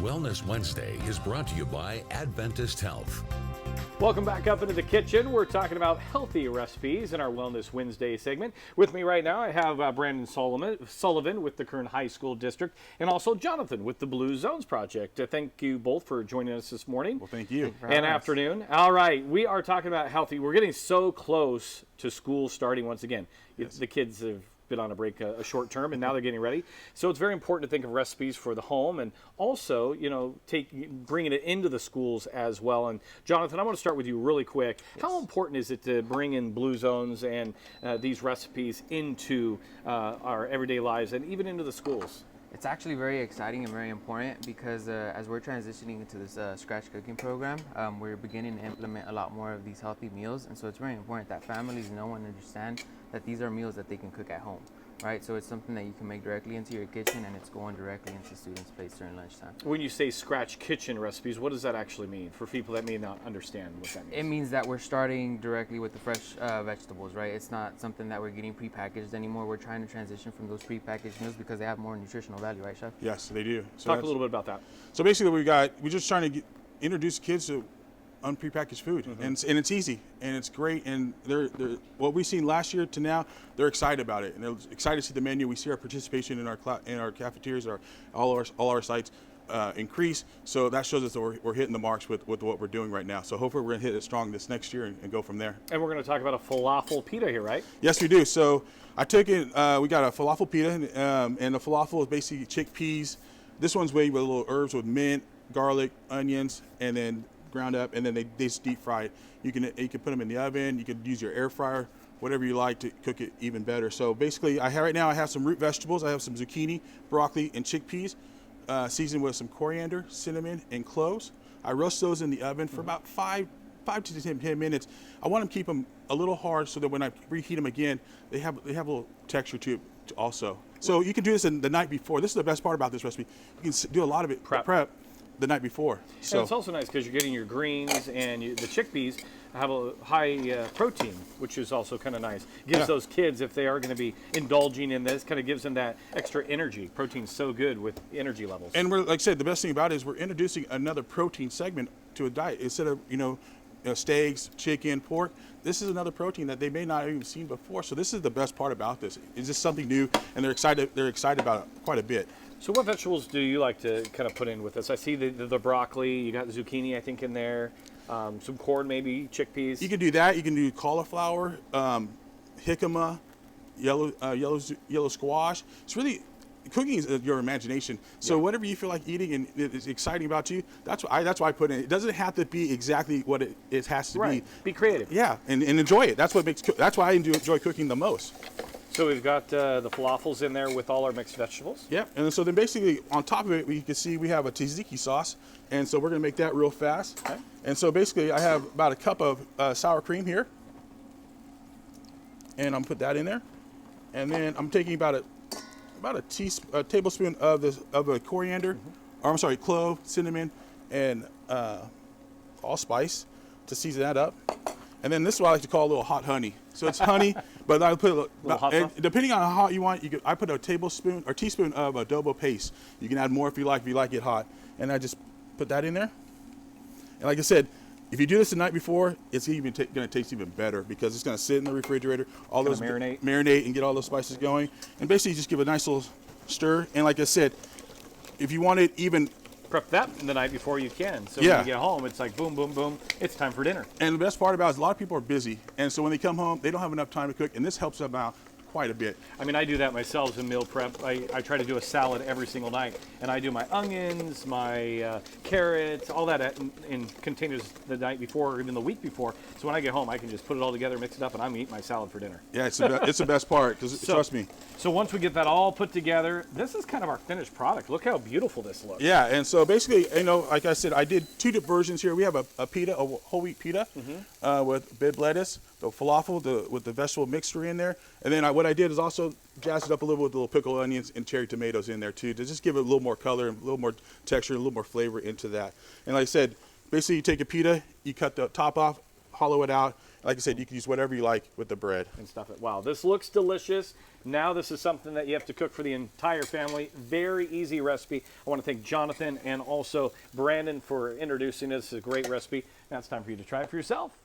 Wellness Wednesday is brought to you by Adventist Health. Welcome back up into the kitchen. We're talking about healthy recipes in our Wellness Wednesday segment. With me right now, I have Brandon Sullivan with the Kern High School District, and also Jonathan with the Blue Zones Project. Thank you both for joining us this morning. Well, thank you. And afternoon. All right, we are talking about healthy. We're getting so close to school starting once again. Yes. The kids have been on a break a short term, and now they're getting ready. So it's very important to think of recipes for the home, and also, bringing it into the schools as well. And Jonathan, I want to start with you really quick. Yes. How important is it to bring in Blue Zones and these recipes into our everyday lives and even into the schools? It's actually very exciting and very important because as we're transitioning into this scratch cooking program, we're beginning to implement a lot more of these healthy meals. And so it's very important that families know and understand that these are meals that they can cook at home, right? So it's something that you can make directly into your kitchen, and it's going directly into students' plates during lunchtime. When you say scratch kitchen recipes, what does that actually mean for people that may not understand what that means? It means that we're starting directly with the fresh vegetables, right? It's not something that we're getting prepackaged anymore. We're trying to transition from those prepackaged meals because they have more nutritional value, right, Chef? Yes, they do. So talk a little bit about that. So basically, we're just trying to introduce kids to unprepackaged food, and it's easy and it's great. And they're what we've seen last year to now, they're excited about it, and they're excited to see the menu. We see our participation in our cafeterias, all our sites increase. So that shows us that we're hitting the marks with what we're doing right now. So hopefully we're gonna hit it strong this next year and go from there. And we're gonna talk about a falafel pita here, right? Yes, we do. So I took it. We got a falafel pita, and the falafel is basically chickpeas. This one's made with little herbs with mint, garlic, onions, and then ground up, and then they just deep fried. You can put them in the oven. You can use your air fryer, whatever you like to cook it even better. So basically, I have some root vegetables. I have some zucchini, broccoli, and chickpeas, seasoned with some coriander, cinnamon, and cloves. I roast those in the oven for about 5 to 10 minutes. I want to keep them a little hard so that when I reheat them again, they have a little texture to it also. So you can do this the night before. This is the best part about this recipe. You can do a lot of it prep the night before. So and it's also nice because you're getting your greens, and the chickpeas have a high protein, which is also kind of nice. Gives those kids, if they are going to be indulging in this, kind of gives them that extra energy. Protein's so good with energy levels. And like I said, the best thing about it is we're introducing another protein segment to a diet. Instead of steaks, chicken, pork, this is another protein that they may not have even seen before. So this is the best part about this. It's just something new, and they're excited about it quite a bit. So what vegetables do you like to kind of put in with this? I see the broccoli, you got the zucchini, I think, in there, some corn maybe, chickpeas. You can do that. You can do cauliflower, jicama, yellow squash. It's really, cooking is your imagination. So whatever you feel like eating and it's exciting about you, that's why I put it in. It doesn't have to be exactly what it has to be. Be creative. Yeah, and enjoy it. That's why I enjoy cooking the most. So we've got the falafels in there with all our mixed vegetables. Yep, and so then basically on top of it, you can see we have a tzatziki sauce, and so we're gonna make that real fast. Okay. And so basically I have about a cup of sour cream here, and I'm gonna put that in there, and then I'm taking about a tablespoon of a coriander, or I'm sorry, clove, cinnamon, and allspice to season that up. And then this is what I like to call a little hot honey. So it's honey, but I put depending on how hot you want, I put a tablespoon or teaspoon of adobo paste. You can add more if you like it hot. And I just put that in there. And like I said, if you do this the night before, it's even going to taste even better because it's going to sit in the refrigerator, all those marinate and get all those spices going, and basically just give a nice little stir. And like I said, if you want it even. Prep that the night before you can. So when you get home, it's like boom, boom, boom. It's time for dinner. And the best part about it is a lot of people are busy. And so when they come home, they don't have enough time to cook. And this helps them out quite a bit. I mean, I do that myself in meal prep. I try to do a salad every single night. And I do my onions, my carrots, all that in containers the night before or even the week before. So when I get home, I can just put it all together, mix it up, and I'm eating my salad for dinner. Yeah, it's the best part, because trust me. So once we get that all put together, this is kind of our finished product. Look how beautiful this looks. Yeah, and so basically, like I said, I did 2 versions here. We have a pita, a whole wheat pita with bib lettuce, the falafel with the vegetable mixture in there. And then what I did is also jazz it up a little with little pickled onions and cherry tomatoes in there too, to just give it a little more color and a little more texture, a little more flavor into that. And like I said, basically you take a pita, you cut the top off, hollow it out. Like I said, you can use whatever you like with the bread. And stuff it. Wow, this looks delicious. Now this is something that you have to cook for the entire family. Very easy recipe. I want to thank Jonathan and also Brandon for introducing us. It's a great recipe. Now it's time for you to try it for yourself.